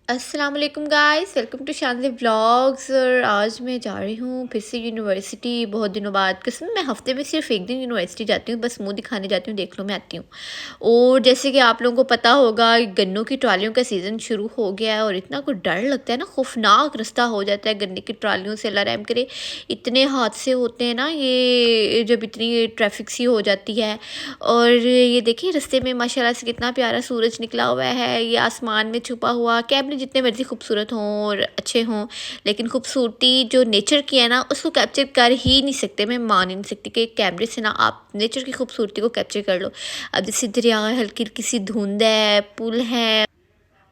अस्सलाम वालेकुम guys, welcome to शानज़ी vlogs. और आज मैं जा रही हूँ फिर से यूनिवर्सिटी बहुत दिनों बाद। कसम मैं हफ्ते में सिर्फ एक दिन यूनिवर्सिटी जाती हूँ, बस मुंह दिखाने जाती हूँ, देख लो मैं आती हूँ। और जैसे कि आप लोगों को पता होगा, गन्नों की ट्रालियों का सीज़न शुरू हो गया है और इतना कुछ डर लगता है ना, खौफनाक रास्ता हो जाता है गन्ने की ट्रालियों से। अल्लाह रहम करे, इतने हादसे होते हैं ना ये जब इतनी ट्रैफिक सी हो जाती है। और ये देखिए रास्ते में माशाल्लाह से कितना प्यारा सूरज निकला हुआ है, ये आसमान में छुपा हुआ। कैमरे जितने मर्जी खूबसूरत हों और अच्छे हों, लेकिन खूबसूरती जो नेचर की है ना, उसको कैप्चर कर ही नहीं सकते। मैं मान ही नहीं सकती कि कैमरे से ना आप नेचर की खूबसूरती को कैप्चर कर लो। अब जैसे दरिया है, हल्की हल्की सी धुंध है, पुल है,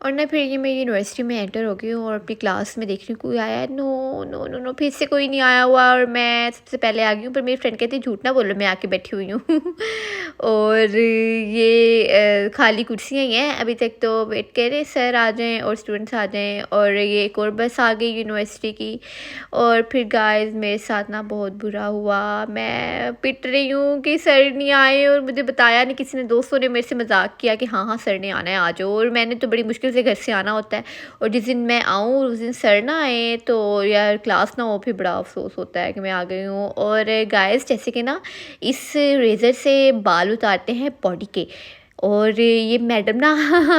और ना फिर ये मैं यूनिवर्सिटी में एंटर हो गई हूँ और अपनी क्लास में देख रही हूँ कोई आया है। नो नो नो नो, फिर से कोई नहीं आया हुआ और मैं सबसे पहले आ गई हूँ। पर मेरी फ्रेंड कहती है झूठ ना बोलो, मैं आके बैठी हुई हूँ। और ये खाली कुर्सियाँ ही हैं अभी तक, तो वेट कर रहे सर आ जाएं और स्टूडेंट्स आ जाएं। और ये एक और बस आ गई यूनिवर्सिटी की। और फिर गाइस मेरे साथ ना बहुत बुरा हुआ, मैं पिट रही हूँ कि सर नहीं आए और मुझे बताया नहीं किसी ने। दोस्तों ने मेरे से मजाक किया कि हाँ हाँ सर ने आना है, आ जाओ। और मैंने तो बड़ी मुश्किल से घर से आना होता है, और जिस दिन मैं आऊँ उस दिन सर ना आए तो यार क्लास ना हो, फिर बड़ा अफसोस होता है कि मैं आ गई हूँ। और गाइस जैसे कि ना इस रेज़र से बाल उतारते हैं बॉडी के, और ये मैडम ना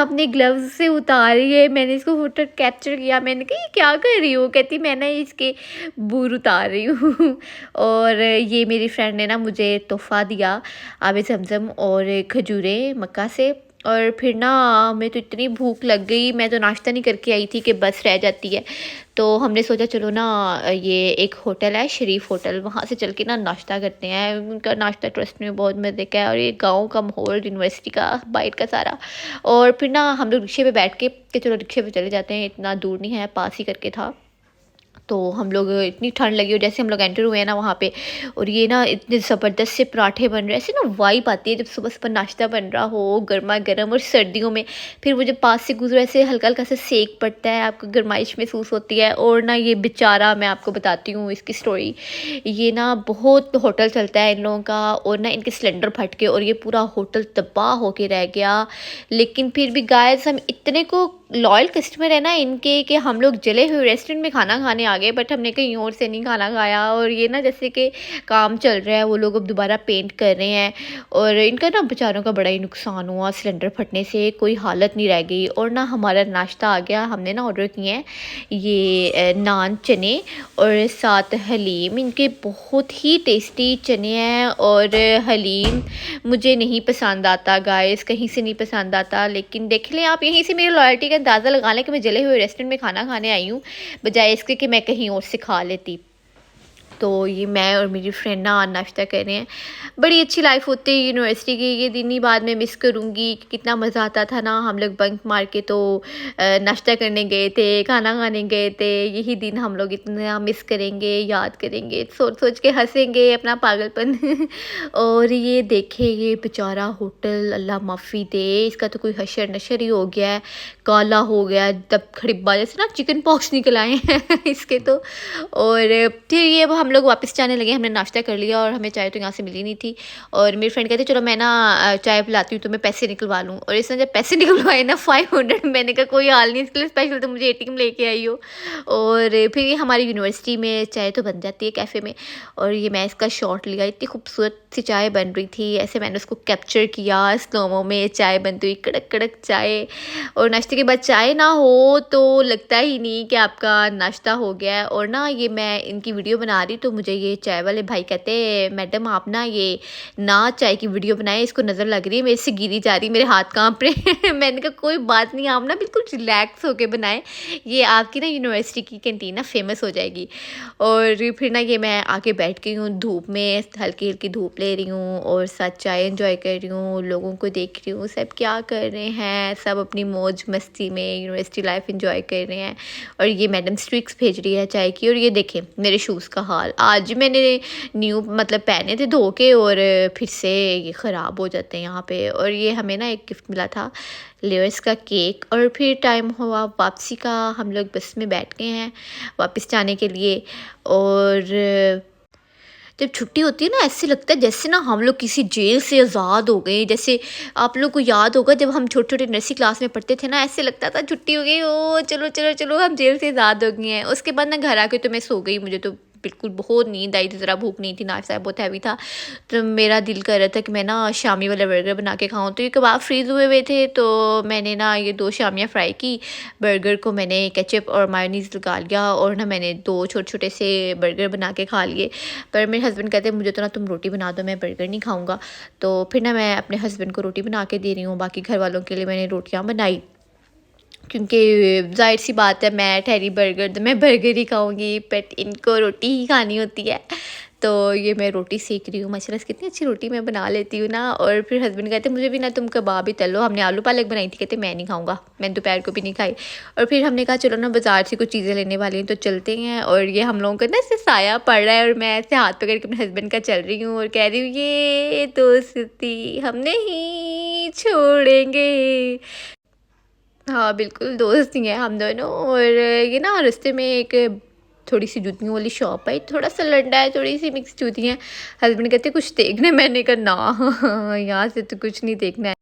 अपने ग्लव्स से उतार रही है। मैंने इसको फोटो कैप्चर किया, मैंने कहा ये क्या कर रही हो? कहती मैं ना इसके बूर उतार रही हूँ। और ये मेरी फ्रेंड ने ना मुझे तोहफ़ा दिया, आबे ज़मज़म और खजूरें मक्का से। और फिर ना मैं तो इतनी भूख लग गई, मैं तो नाश्ता नहीं करके आई थी कि बस रह जाती है। तो हमने सोचा चलो ना ये एक होटल है शरीफ होटल, वहाँ से चल के ना नाश्ता करते हैं। उनका नाश्ता ट्रस्ट में बहुत मज़े का है, और ये गांव का माहौल यूनिवर्सिटी का बाइट का सारा। और फिर ना हम लोग रिक्शे पे बैठ के कि चलो रिक्शे पे चले जाते हैं, इतना दूर नहीं है, पास ही करके था। तो हम लोग, इतनी ठंड लगी और जैसे हम लोग एंटर हुए हैं ना वहाँ पे, और ये ना इतने ज़बरदस्त से पराठे बन रहे हैं। ऐसे ना वाइब आती है जब सुबह सुबह नाश्ता बन रहा हो गर्मा गर्म, और सर्दियों में फिर वो जब पास से गुजरे ऐसे हल्का हल्का सा सेक पड़ता है, आपको गर्माइश महसूस होती है। और ना ये बेचारा, मैं आपको बताती हूँ इसकी स्टोरी। ये ना बहुत होटल चलता है इन लोगों का, और ना इनके सिलेंडर फट के और ये पूरा होटल तबाह होके रह गया। लेकिन फिर भी गाइस हम इतने को लॉयल कस्टमर है ना इनके, कि हम लोग जले हुए रेस्टोरेंट में खाना खाने आ गए, बट हमने कहीं और से नहीं खाना खाया। और ये ना जैसे कि काम चल रहा है, वो लोग अब दोबारा पेंट कर रहे हैं, और इनका ना बेचारों का बड़ा ही नुकसान हुआ सिलेंडर फटने से, कोई हालत नहीं रह गई। और ना हमारा नाश्ता आ गया, हमने ना ऑर्डर किए हैं ये नान चने और साथ हलीम। इनके बहुत ही टेस्टी चने हैं, और हलीम मुझे नहीं पसंद आता गाइस, कहीं से नहीं पसंद आता। लेकिन देख लें आप, यहीं से मेरी लॉयल्टी का अंदाज़ा लगा लें कि मैं जले हुए रेस्टोरेंट में खाना खाने आई हूँ, बजाय इसके कि मैं कहीं और से खा लेती। तो ये मैं और मेरी फ्रेंड ना नाश्ता कर रहे हैं। बड़ी अच्छी लाइफ होती है यूनिवर्सिटी की, ये दिन ही बाद में मिस करूँगी कि कितना मज़ा आता था ना। हम लोग बंक मार के तो नाश्ता करने गए थे, खाना खाने गए थे। यही दिन हम लोग इतना मिस करेंगे, याद करेंगे, सोच सोच के हंसेंगे अपना पागलपन। और ये देखे ये बेचारा होटल, अल्लाह माफ़ी दे, इसका तो कोई हशर नशर ही हो गया है, काला हो गया तब खड़िब्बा जैसे ना चिकन पॉक्स निकल आए हैं इसके तो। और फिर ये अब हम लोग वापस जाने लगे, हमने नाश्ता कर लिया और हमें चाय तो यहाँ से मिली नहीं थी। और मेरी फ्रेंड कहती चलो मैं ना चाय पिलाती हूँ, तो मैं पैसे निकलवा लूँ। और इसने जब पैसे निकलवाए ना 500, मैंने कहा कोई हाल नहीं, इसके लिए स्पेशल तो मुझे एटीएम लेके आई हो। और फिर ये हमारी यूनिवर्सिटी में चाय तो बन जाती है कैफ़े में, और ये मैं इसका शॉट लिया, इतनी खूबसूरत सी चाय बन रही थी, ऐसे मैंने उसको कैप्चर किया स्लोमो में, चाय बनती हुई कड़क कड़क चाय। और नाश्ते के बाद चाय ना हो तो लगता ही नहीं कि आपका नाश्ता हो गया है। और ना ये मैं इनकी वीडियो बना रही, तो मुझे ये चाय वाले भाई कहते मैडम आप ना ये ना चाय की वीडियो बनाए, इसको नज़र लग रही है, मेरे से गिरी जा रही, मेरे हाथ कांप रहे। मैंने कहा कोई बात नहीं, आप ना बिल्कुल रिलैक्स होके बनाएं, ये आपकी ना यूनिवर्सिटी की कैंटीन ना फेमस हो जाएगी। और फिर ना ये मैं आके बैठ गई हूँ धूप में, हल्की हल्की धूप ले रही हूँ और साथ चाय एंजॉय कर रही हूँ, लोगों को देख रही हूँ सब क्या कर रहे हैं, सब अपनी मौज मस्ती में यूनिवर्सिटी लाइफ एंजॉय कर रहे हैं। और ये मैडम स्ट्रिक्स भेज रही है चाय की। और ये देखें मेरे शूज़ का हाल, आज मैंने न्यू मतलब पहने थे धो के, और फिर से ये ख़राब हो जाते हैं यहाँ पे। और ये हमें ना एक गिफ्ट मिला था लेयर्स का केक। और फिर टाइम हुआ वापसी का, हम लोग बस में बैठ गए हैं वापस जाने के लिए। और जब छुट्टी होती है ना, ऐसे लगता है जैसे ना हम लोग किसी जेल से आज़ाद हो गए। जैसे आप लोग को याद होगा जब हम छोटे छोटे नर्सरी क्लास में पढ़ते थे ना, ऐसे लगता था छुट्टी हो गई, ओ चलो चलो चलो हम जेल से आज़ाद हो गए हैं। उसके बाद ना घर आके तो मैं सो गई, मुझे तो बिल्कुल बहुत नींद आई थी, ज़रा भूख नहीं थी, नाश्ता बहुत हैवी था। तो मेरा दिल कर रहा था कि मैं ना शामी वाला बर्गर बना के खाऊं। तो ये कबाब फ्रीज़ हुए हुए थे, तो मैंने ना ये 2 शामियाँ फ्राई की। बर्गर को मैंने केचप और मायोनीज़ लगा लिया और ना मैंने 2 छोटे-छोटे से बर्गर बना के खा लिए। पर मेरे हस्बैंड कहते हैं मुझे तो ना तुम रोटी बना दो, मैं बर्गर नहीं खाऊँगा। तो फिर ना मैं अपने हस्बैंड को रोटी बना के दे रही हूँ, बाकी घर वालों के लिए मैंने रोटियाँ बनाई। क्योंकि ज़ाहिर-सी बात है, मैं ठहरी बर्गर तो मैं बर्गर ही खाऊँगी, बट इनको रोटी ही खानी होती है। तो ये मैं रोटी सेक रही हूँ, माशाल्लाह से कितनी अच्छी रोटी मैं बना लेती हूँ ना। और फिर हस्बैंड कहते हैं मुझे भी ना तुम कबाब ही तल लो, हमने आलू पालक बनाई थी, कहते मैं नहीं खाऊँगा, मैंने दोपहर को भी नहीं खाई। और फिर हमने कहा चलो ना बाज़ार से कुछ चीज़ें लेने वाली हैं तो चलते हैं। और ये हम लोगों का ना ऐसे साया पड़ रहा है और मैं ऐसे हाथ पकड़ के अपने हस्बैंड का चल रही हूँ और कह रही हूँ ये दोस्ती हम नहीं छोड़ेंगे। हाँ, बिल्कुल दोस्त ही हैं हम दोनों। और ये ना रास्ते में एक थोड़ी-सी जूतियों वाली शॉप है, थोड़ा-सा लंडा है, थोड़ी-सी मिक्स जूतियाँ हैं। हस्बैंड कहते कुछ देखना है? मैंने कहा ना यहाँ से तो कुछ नहीं देखना है।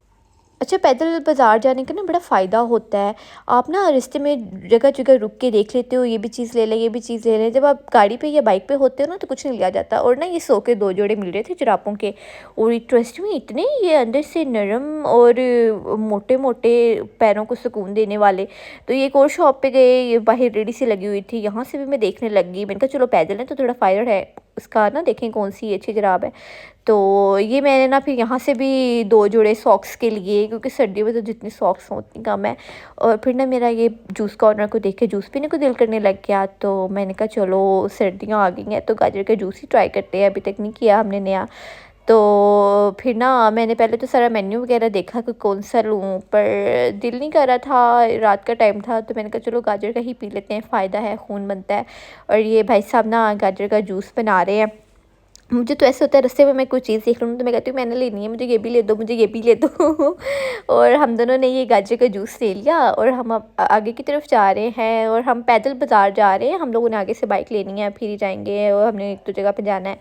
अच्छा, पैदल बाज़ार जाने का ना बड़ा फ़ायदा होता है। आप ना रास्ते में जगह-जगह रुक के देख लेते हो, ये भी चीज़ ले लें, ये भी चीज़ ले लें। जब आप गाड़ी पे या बाइक पे होते हो ना तो कुछ नहीं लिया जाता। और ना ये 100 के 2 जोड़े मिल रहे थे जुराबों के, और ट्रस्ट में इतने ये अंदर से नरम और मोटे-मोटे, पैरों को सुकून देने वाले। तो ये एक और शॉप पे गए, ये बाहर रेहड़ी सी लगी हुई थी, यहाँ से भी मैं देखने लग गई। मैंने कहा चलो पैदल है तो थोड़ा फ़ायदा है उसका, ना देखें कौन-सी अच्छी जुराब है। तो ये मैंने ना फिर यहाँ से भी 2 जोड़े सॉक्स के लिए, क्योंकि सर्दियों में तो जितनी सॉक्स हों उतनी कम है। और फिर ना मेरा ये जूस कॉर्नर को देख के जूस पीने को दिल करने लग गया, तो मैंने कहा चलो सर्दियाँ आ गई हैं तो गाजर का जूस ही ट्राई करते हैं, अभी तक नहीं किया हमने नया। तो फिर ना मैंने पहले तो सारा मेन्यू वगैरह देखा कि कौन सा लूँ, पर दिल नहीं कर रहा था, रात का टाइम था, तो मैंने कहा चलो गाजर का ही पी लेते हैं, फ़ायदा है, खून बनता है। और ये भाई साहब ना गाजर का जूस बना रहे हैं। मुझे तो ऐसे होता है रास्ते में मैं कोई चीज़ देख लूँ तो मैं कहती हूँ मैंने लेनी है, मुझे ये भी ले दो, मुझे ये भी ले दो और हम दोनों ने ये गाजर का जूस ले लिया और हम अब आगे की तरफ जा रहे हैं। और हम पैदल बाज़ार जा रहे हैं, हम लोगों ने आगे से बाइक लेनी है, फिर ही जाएंगे और हमने एक 2 जगह पे जाना है।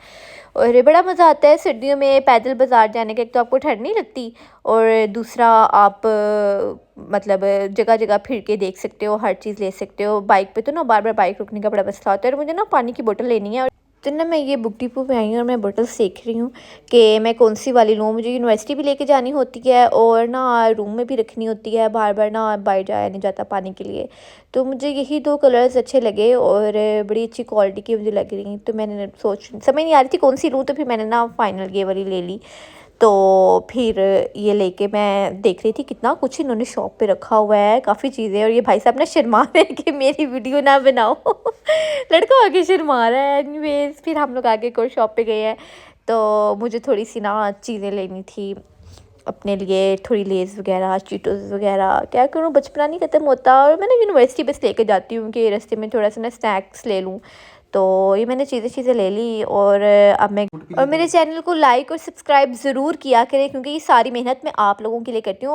और बड़ा मज़ा आता है सर्दियों में पैदल बाज़ार जाने का। एक तो आपको ठंड नहीं लगती, और दूसरा आप मतलब जगह जगह फिर के देख सकते हो, हर चीज़ ले सकते हो। बाइक पे तो ना बार बार बाइक रुकने का बड़ा मसला होता है। और मुझे ना पानी की बोतल लेनी है, तो ना मैं ये बुक डिपो पे आई हूँ और मैं बोतल्स देख रही हूँ कि मैं कौन सी वाली लूँ। मुझे यूनिवर्सिटी भी लेके जानी होती है और ना रूम में भी रखनी होती है, बार बार ना बाहर जाया नहीं जाता पानी के लिए। तो मुझे यही 2 कलर्स अच्छे लगे और बड़ी अच्छी क्वालिटी की मुझे लग रही। तो मैंने समझ नहीं आ रही थी कौन सी लूँ, तो फिर मैंने ना फाइनल ये वाली ले ली। तो फिर ये लेके मैं देख रही थी कितना कुछ इन्होंने शॉप पे रखा हुआ है, काफ़ी चीज़ें। और ये भाई साहब ना शर्मा रहे हैं कि मेरी वीडियो ना बनाओ लड़का आगे शर्मा रहा है। एनीवेज फिर हम लोग आगे एक और शॉप पे गए हैं, तो मुझे थोड़ी सी ना चीज़ें लेनी थी अपने लिए, थोड़ी लेज़ वगैरह, चीटोज़ वगैरह। क्या करूँ, बचपना नहीं ख़त्म होता। और मैं ना यूनिवर्सिटी बस लेके जाती हूँ कि रास्ते में थोड़ा सा ना स्नैक्स ले लूँ। तो ये मैंने चीज़ें ले ली और अब मैं, और मेरे चैनल को लाइक और सब्सक्राइब ज़रूर किया करें, क्योंकि ये सारी मेहनत मैं आप लोगों के लिए करती हूँ।